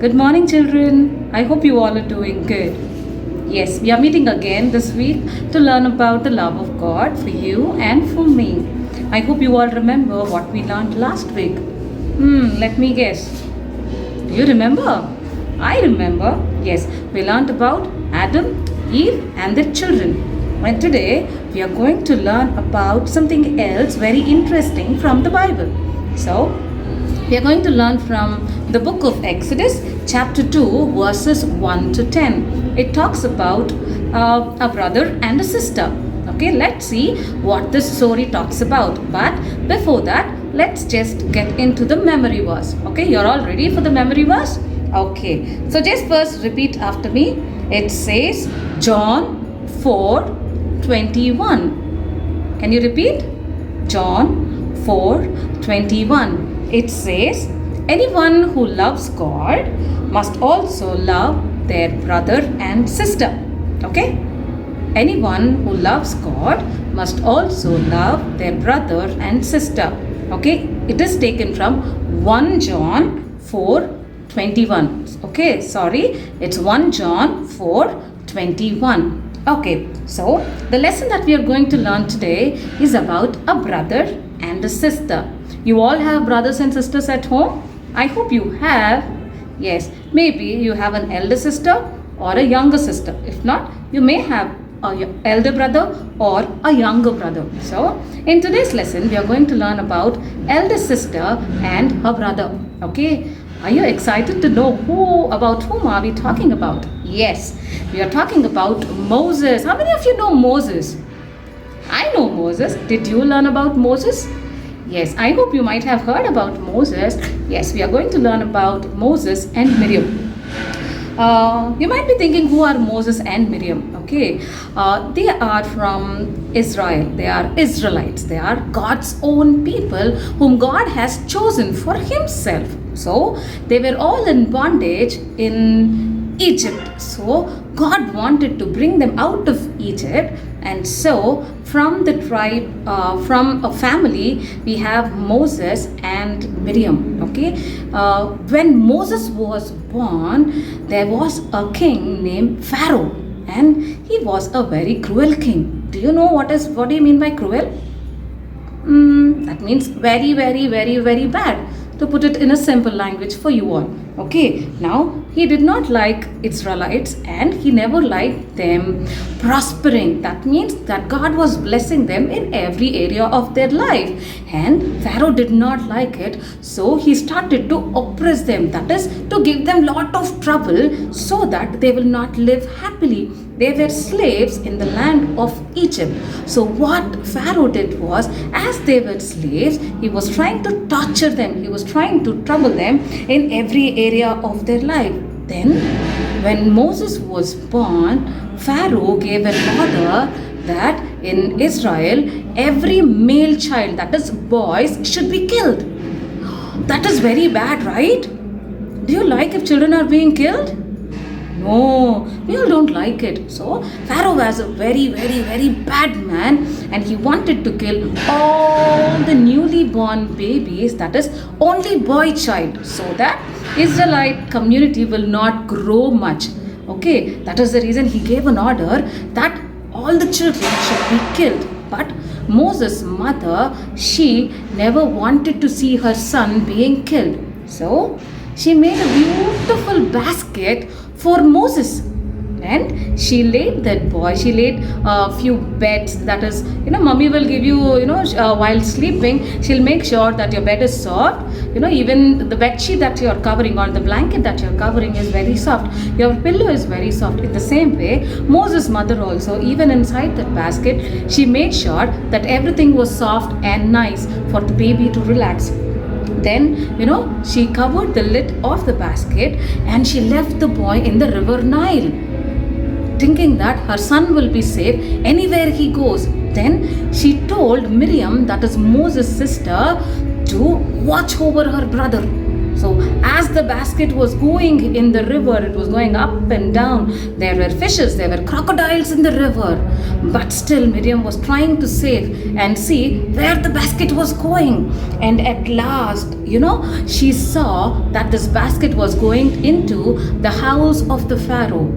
Good morning, children. I hope you all are doing good. Yes, we are meeting again this week to learn about the love of God for you and for me. I hope you all remember what we learned last week. Let me guess. Do you remember? I remember. Yes, we learned about Adam, Eve, and their children. And today we are going to learn about something else very interesting from the Bible. So, we are going to learn from the book of Exodus, chapter 2, verses 1 to 10. It talks about a brother and a sister. Okay, let's see what this story talks about. But before that, let's just get into the memory verse. Okay, you're all ready for the memory verse? Okay, so just first repeat after me. It says John 4:21. Can you repeat? John 4:21. It says, anyone who loves God must also love their brother and sister. Okay? Anyone who loves God must also love their brother and sister. Okay? It is taken from 1 John 4:21. Okay, sorry. It's 1 John 4:21. Okay, so the lesson that we are going to learn today is about a brother and a sister. You all have brothers and sisters at home? I hope you have. Yes, maybe you have an elder sister or a younger sister. If not, you may have an elder brother or a younger brother. So, in today's lesson, we are going to learn about elder sister and her brother. Okay, are you excited to know about whom are we talking about? Yes, we are talking about Moses. How many of you know Moses? I know Moses. Did you learn about Moses? Yes, I hope you might have heard about Moses. Yes, we are going to learn about Moses and Miriam. You might be thinking, who are Moses and Miriam? Okay, they are from Israel. They are Israelites. They are God's own people whom God has chosen for Himself. So, they were all in bondage in Egypt. So, God wanted to bring them out of Egypt, and so from the tribe, from a family, we have Moses and Miriam. Okay, when Moses was born, there was a king named Pharaoh, and he was a very cruel king. Do you know what do you mean by cruel? That means very, very, very, very bad. To put it in a simple language for you all. Okay, now he did not like Israelites and he never liked them prospering. That means that God was blessing them in every area of their life. And Pharaoh did not like it, so he started to oppress them. That is, to give them lot of trouble so that they will not live happily. They were slaves in the land of Egypt. So what Pharaoh did was, as they were slaves, he was trying to torture them. He was trying to trouble them in every area of their life. Then, when Moses was born, Pharaoh gave an order that in Israel, every male child, that is boys, should be killed. That is very bad, right? Do you like if children are being killed? No, we all don't like it. So Pharaoh was a very, very, very bad man, and he wanted to kill all the newly born babies, that is only boy child, so that Israelite community will not grow much. Okay, that is the reason he gave an order that all the children should be killed. But Moses' mother, she never wanted to see her son being killed. So she made a beautiful basket for Moses, and she laid that boy, she laid a few beds, that is, mommy will give you, while sleeping, she'll make sure that your bed is soft, even the bed sheet that you're covering or the blanket that you're covering is very soft, your pillow is very soft. In the same way, Moses' mother also, even inside that basket, she made sure that everything was soft and nice for the baby to relax. Then, she covered the lid of the basket and she left the boy in the river Nile, thinking that her son will be safe anywhere he goes. Then she told Miriam, that is Moses' sister, to watch over her brother. So as the basket was going in the river, it was going up and down. There were fishes, there were crocodiles in the river. But still Miriam was trying to save and see where the basket was going. And at last, she saw that this basket was going into the house of the Pharaoh.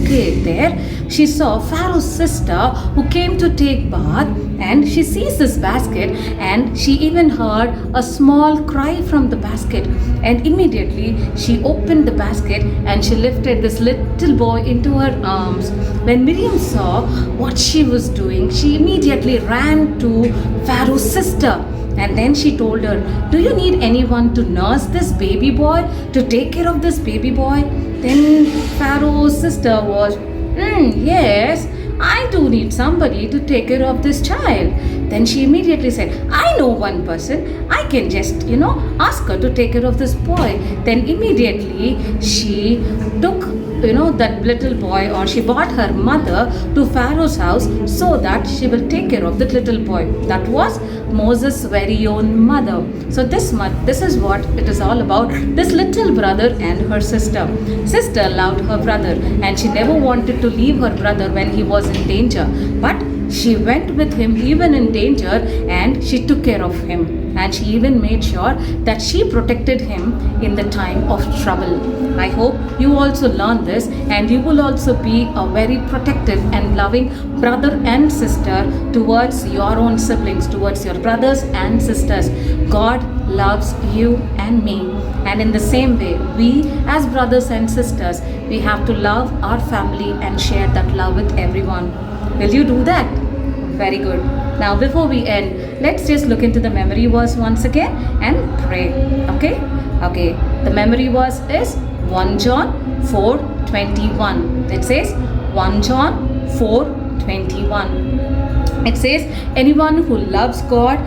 Okay, there she saw Pharaoh's sister who came to take bath, and she sees this basket, and she even heard a small cry from the basket, and immediately she opened the basket and she lifted this little boy into her arms. When Miriam saw what she was doing, she immediately ran to Pharaoh's sister. And then she told her, "Do you need anyone to nurse this baby boy, to take care of this baby boy?" Then Pharaoh's sister was, "Yes, I do need somebody to take care of this child." Then she immediately said, "I know one person. I can just, ask her to take care of this boy." Then immediately she took that little boy, or she brought her mother to Pharaoh's house so that she will take care of that little boy. That was Moses' very own mother. So this is what it is all about. This little brother and her sister. Sister loved her brother, and she never wanted to leave her brother when he was in danger. But she went with him even in danger, and she took care of him. And she even made sure that she protected him in the time of trouble. I hope you also learn this, and you will also be a very protective and loving brother and sister towards your own siblings, towards your brothers and sisters. God loves you and me. And in the same way, we as brothers and sisters, we have to love our family and share that love with everyone. Will you do that? Very good. Now before we end, let's just look into the memory verse once again and pray. Okay. The memory verse is 1 John 4:21. It says 1 John 4:21. It says, anyone who loves God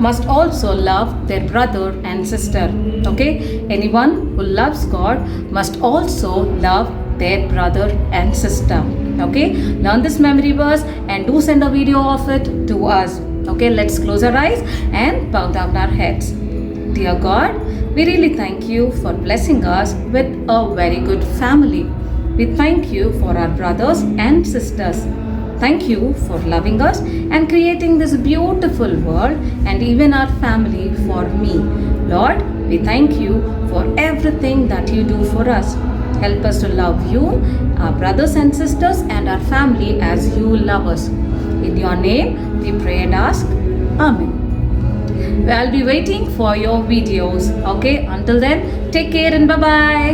must also love their brother and sister. Okay? Anyone who loves God must also love their brother and sister. Okay, learn this memory verse and do send a video of it to us. Okay, let's close our eyes and bow down our heads. Dear God, we really thank you for blessing us with a very good family. We thank you for our brothers and sisters. Thank you for loving us and creating this beautiful world, and even our family for me. Lord, we thank you for everything that you do for us. Help us to love you, our brothers and sisters, and our family as you love us. In your name, we pray and ask. Amen. I'll be waiting for your videos. Okay, until then, take care and bye-bye.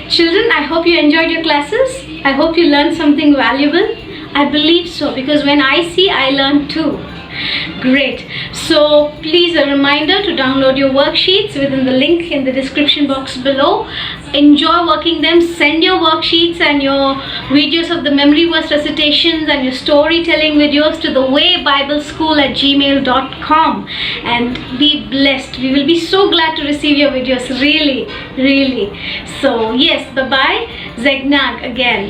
Children, I hope you enjoyed your classes. I hope you learned something valuable. I believe so, because when I see, I learn too. Great. So please, a reminder to download your worksheets within the link in the description box below. Enjoy working them. Send your worksheets and your videos of the memory verse recitations and your storytelling videos to the waybibleSchool@gmail.com, and be blessed. We will be so glad to receive your videos, really. So yes, bye-bye. Zegnag again.